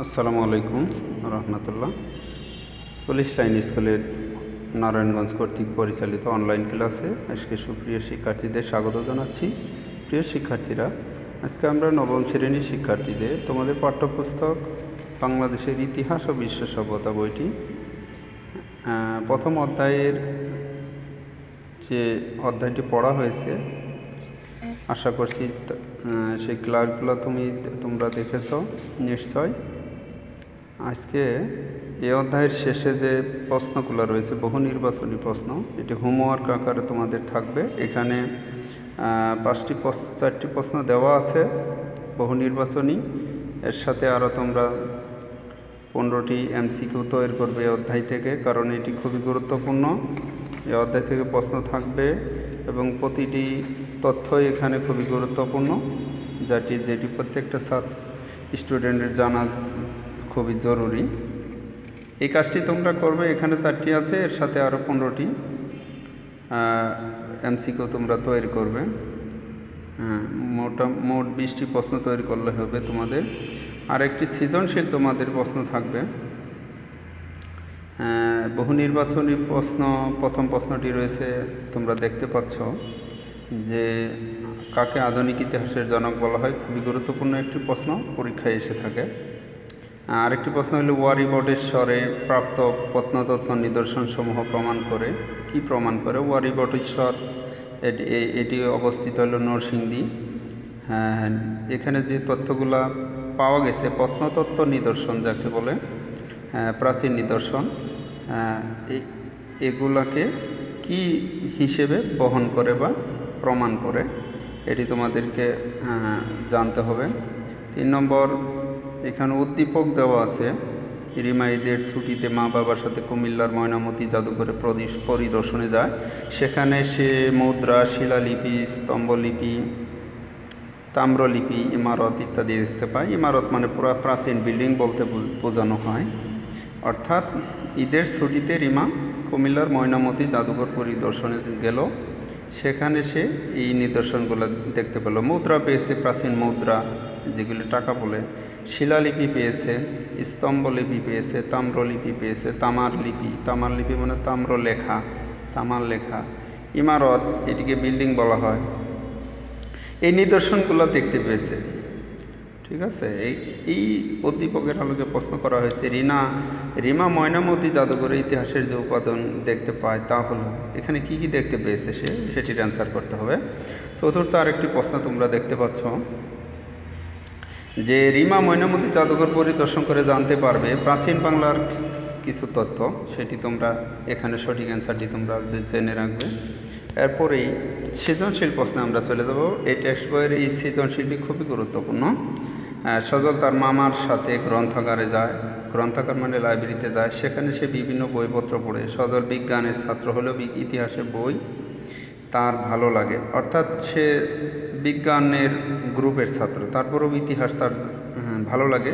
আসসালামু আলাইকুম রহমতুল্লাহ। Police line স্কুলের নারায়ণগঞ্জ কর্তৃক পরিচালিত অনলাইন ক্লাসে আজকে সুপ্রিয় শিক্ষার্থীদের স্বাগত জানাচ্ছি। প্রিয় শিক্ষার্থীরা, আজকে আমরা নবম শ্রেণীর শিক্ষার্থীদের তোমাদের পাঠ্যপুস্তক বাংলাদেশের ইতিহাস ও বিশ্ব সভ্যতা বইটি প্রথম অধ্যায়ের যে অধ্যায়টি পড়া হয়েছে, আশা করছি সেই ক্লাসগুলো তোমরা দেখেছ নিশ্চয়। আজকে এই অধ্যায়ের শেষে যে প্রশ্নগুলো রয়েছে, বহু নির্বাচনী প্রশ্ন, এটি হোমওয়ার্ক আকারে তোমাদের থাকবে। এখানে 4টি প্রশ্ন দেওয়া আছে বহু নির্বাচনী, এর সাথে আরও তোমরা 15টি MCQ তৈরি করবে এই অধ্যায় থেকে, কারণ এটি খুবই গুরুত্বপূর্ণ। এই অধ্যায় থেকে প্রশ্ন থাকবে এবং প্রতিটি তথ্যই এখানে খুবই গুরুত্বপূর্ণ, যেটি প্রত্যেকটা স্টুডেন্টের জানা খুবই জরুরি। এই কাজটি তোমরা করবে। এখানে 4টি আছে, এর সাথে আরও 15টি MCQ তোমরা তৈরি করবে। মোট 20টি প্রশ্ন তৈরি করলে হবে তোমাদের। আর একটি সৃজনশীল তোমাদের প্রশ্ন থাকবে। বহু নির্বাচনী প্রশ্ন, প্রথম প্রশ্নটি রয়েছে, তোমরা দেখতে পাচ্ছ যে কাকে আধুনিক ইতিহাসের জনক বলা হয়। খুবই গুরুত্বপূর্ণ একটি প্রশ্ন, পরীক্ষায় এসে থাকে। আরেকটি প্রশ্ন হলো ওয়ারী-বটেশ্বরে প্রাপ্ত প্রত্নতত্ত্ব নিদর্শনসমূহ প্রমাণ করে। কি প্রমাণ করে? ওয়ারী-বটেশ্বর এটি অবস্থিত হলো নরসিংদী। এখানে যে তথ্যগুলা পাওয়া গেছে, প্রত্নতত্ত্ব নিদর্শন যাকে বলে, প্রাচীন নিদর্শন, এগুলাকে কি হিসেবে বহন করে বা প্রমাণ করে, এটি তোমাদেরকে জানতে হবে। 3 নম্বর, এখানে উদ্দীপক দেওয়া আছে। রিমা ঈদের ছুটিতে মা বাবার সাথে কুমিল্লার ময়নামতি জাদুঘরে পরিদর্শনে যায়। সেখানে সে মুদ্রা, শিলালিপি, স্তম্ভলিপি, তাম্রলিপি, ইমারত ইত্যাদি দেখতে পায়। ইমারত মানে পুরো প্রাচীন বিল্ডিং বলতে বোঝানো হয়। অর্থাৎ ঈদের ছুটিতে রিমা কুমিল্লার ময়নামতি জাদুঘর পরিদর্শনে গেল, সেখানে সে এই নিদর্শনগুলো দেখতে পেল। মুদ্রা পেয়েছে, প্রাচীন মুদ্রা যেগুলি টাকা বলে। শিলালিপি পেয়েছে, স্তম্ভলিপি পেয়েছে, তাম্রলিপি পেয়েছে, তামার লিপি মানে তামার লেখা। ইমারত, এটিকে বিল্ডিং বলা হয়। এই নিদর্শনগুলো দেখতে পেয়েছে। ঠিক আছে, এই উদ্দীপকের আলোকে প্রশ্ন করা হয়েছে, রিমা ময়নামতি জাদুঘরের ইতিহাসের যে উপাদান দেখতে পায় তা হলো। এখানে কি কি দেখতে পেয়েছে সেটির অ্যান্সার করতে হবে। চতুর্থ আরেকটি প্রশ্ন তোমরা দেখতে পাচ্ছ যে রিমা ময়নামতি জাদুঘর পরিদর্শন করে জানতে পারবে প্রাচীন বাংলার কিছু তথ্য। সেটি তোমরা এখানে সঠিক অ্যান্সারটি তোমরা জেনে রাখবে। এরপরেই সৃজনশীল প্রশ্নে আমরা চলে যাব। এই টেক্সট বইয়ের এই সৃজনশীলটি খুবই গুরুত্বপূর্ণ। সজল তার মামার সাথে গ্রন্থাগারে যায়। গ্রন্থাগার মানে লাইব্রেরিতে যায়। সেখানে সে বিভিন্ন বইপত্র পড়ে। সজল বিজ্ঞানের ছাত্র হলেও ইতিহাসের বই তার ভালো লাগে। অর্থাৎ সে বিজ্ঞানের গ্রুপের ছাত্র, তারপরেও ইতিহাস তার ভালো লাগে।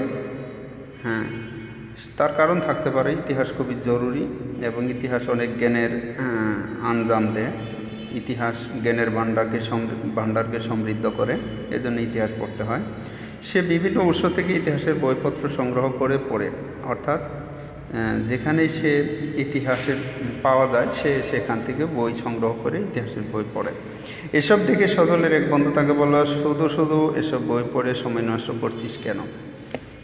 তার কারণ থাকতে পারে, ইতিহাস খুবই জরুরি এবং ইতিহাস অনেক জ্ঞানের আঞ্জাম দেয়। ইতিহাস জ্ঞানের ভাণ্ডারকে সমৃদ্ধ করে, এজন্য ইতিহাস পড়তে হয়। সে বিভিন্ন উৎস থেকে ইতিহাসের বইপত্র সংগ্রহ করে পড়ে। অর্থাৎ যেখানেই সে ইতিহাসের পাওয়া যায়, সে সেখান থেকে বই সংগ্রহ করে ইতিহাসের বই পড়ে। এসব দেখে সজলের এক বন্ধু তাকে বলল, শুধু এসব বই পড়ে সময় নষ্ট করছিস কেন?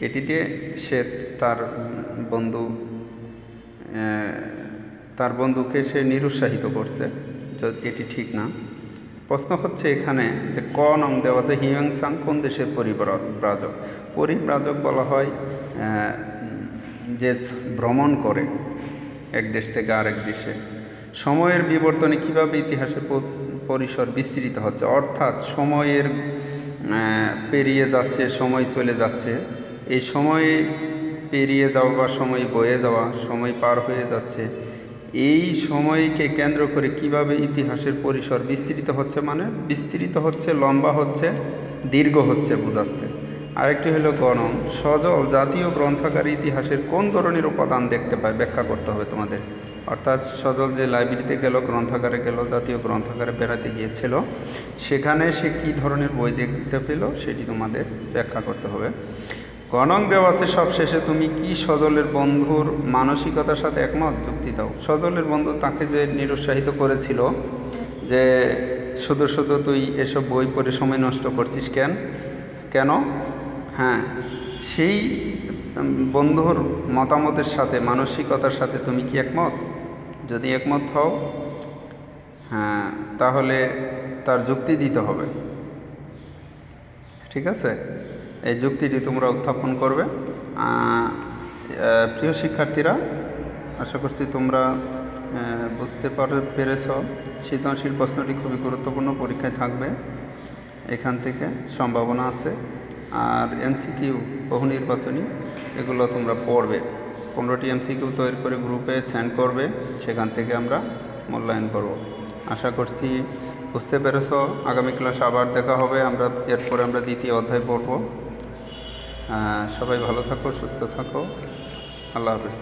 এটিতে সে তার বন্ধুকে সে নিরুৎসাহিত করছে, এটি ঠিক না। প্রশ্ন হচ্ছে এখানে যে ক নং দেওয়া আছে, হিউয়েন-সাং কোন দেশের পরিব্রাজক? পরিব্রাজক বলা হয় যে ভ্রমণ করে এক দেশ থেকে আরেক দেশে। সময়ের বিবর্তনে কিভাবে ইতিহাসের পরিসর বিস্তৃত হচ্ছে, অর্থাৎ সময়ের পেরিয়ে যাচ্ছে, সময় চলে যাচ্ছে, এই সময় পেরিয়ে যাওয়া বা সময় বয়ে যাওয়া, সময় পার হয়ে যাচ্ছে, এই সময়কে কেন্দ্র করে কিভাবে ইতিহাসের পরিসর বিস্তৃত হচ্ছে, মানে বিস্তৃত হচ্ছে, লম্বা হচ্ছে, দীর্ঘ হচ্ছে বোঝাচ্ছে। আরেকটি হলো গণন। সজল জাতীয় গ্রন্থাগারে ইতিহাসের কোন ধরনের উপাদান দেখতে পায়, ব্যাখ্যা করতে হবে তোমাদের। অর্থাৎ সজল যে লাইব্রেরিতে গেল, গ্রন্থাগারে গেল, জাতীয় গ্রন্থাগারে বেড়াতে গিয়েছিল, সেখানে সে কী ধরনের বই দেখতে পেল সেটি তোমাদের ব্যাখ্যা করতে হবে। গণং দেওয়া আছে সব শেষে, তুমি কি সজলের বন্ধুর মানসিকতার সাথে একমত? যুক্তি দাও। সজলের বন্ধু তাকে যে নিরুৎসাহিত করেছিল যে শুধু শুধু তুই এসব বই পড়ে সময় নষ্ট করছিস কেন? হ্যাঁ, সেই বন্ধুর মতামতের সাথে, মানসিকতার সাথে তুমি কি একমত? যদি একমত হও, হ্যাঁ, তাহলে তার যুক্তি দিতে হবে। ঠিক আছে, এই যুক্তিটি তোমরা উত্থাপন করবে। প্রিয় শিক্ষার্থীরা, আশা করছি তোমরা বুঝতে পেরেছ। সৃজনশীল প্রশ্নটি খুবই গুরুত্বপূর্ণ, পরীক্ষায় থাকবে, এখান থেকে সম্ভাবনা আছে। আর এমসিকিউ, বহু নির্বাচনী, এগুলো তোমরা পড়বে। 15টি এমসিকিউ তৈরি করে গ্রুপে সেন্ড করবে, সেখান থেকে আমরা মূল্যায়ন করব। আশা করছি বুঝতে পেরেছ। আগামী ক্লাসে আবার দেখা হবে, এরপরে আমরা দ্বিতীয় অধ্যায় পড়ব। সবাই ভালো থাকো, সুস্থ থাকো, আল্লাহ হাফেজ।